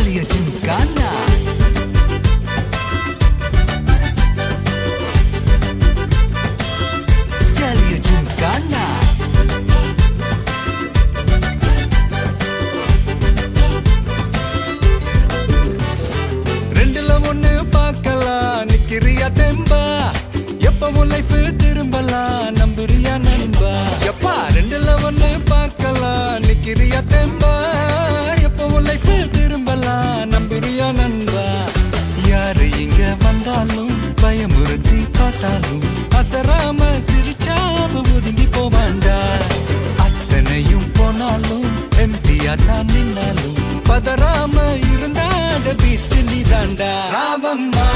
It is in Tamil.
ஜாலிய ஜிம்கானா ஜாலிய ஜிம்கானா ரெண்டுல ஒண்ணு பார்க்கலாம் நிக்கிறியா தெம்பா எப்பவும் லைஃப் திரும்பலாம் நம்புறியா நண்பா எப்பா ரெண்டுல ஒண்ணு பார்க்கலாம் நிக்கிறியா தெம்பா எப்பவும் லைஃப் திரும்பலாம் நம்புறியா நண்பா யாரு இங்க வந்தாலும் பயமுறுத்தி பார்த்தாலும் அசராம சிரிச்சாம ஒதுங்கி போவாண்டா அத்தனையும் போனாலும் எம்டியா தான் நின்னாலும் பதறாம இருந்தாட பீஸ்ட் நீ தாண்டா ராவம்மா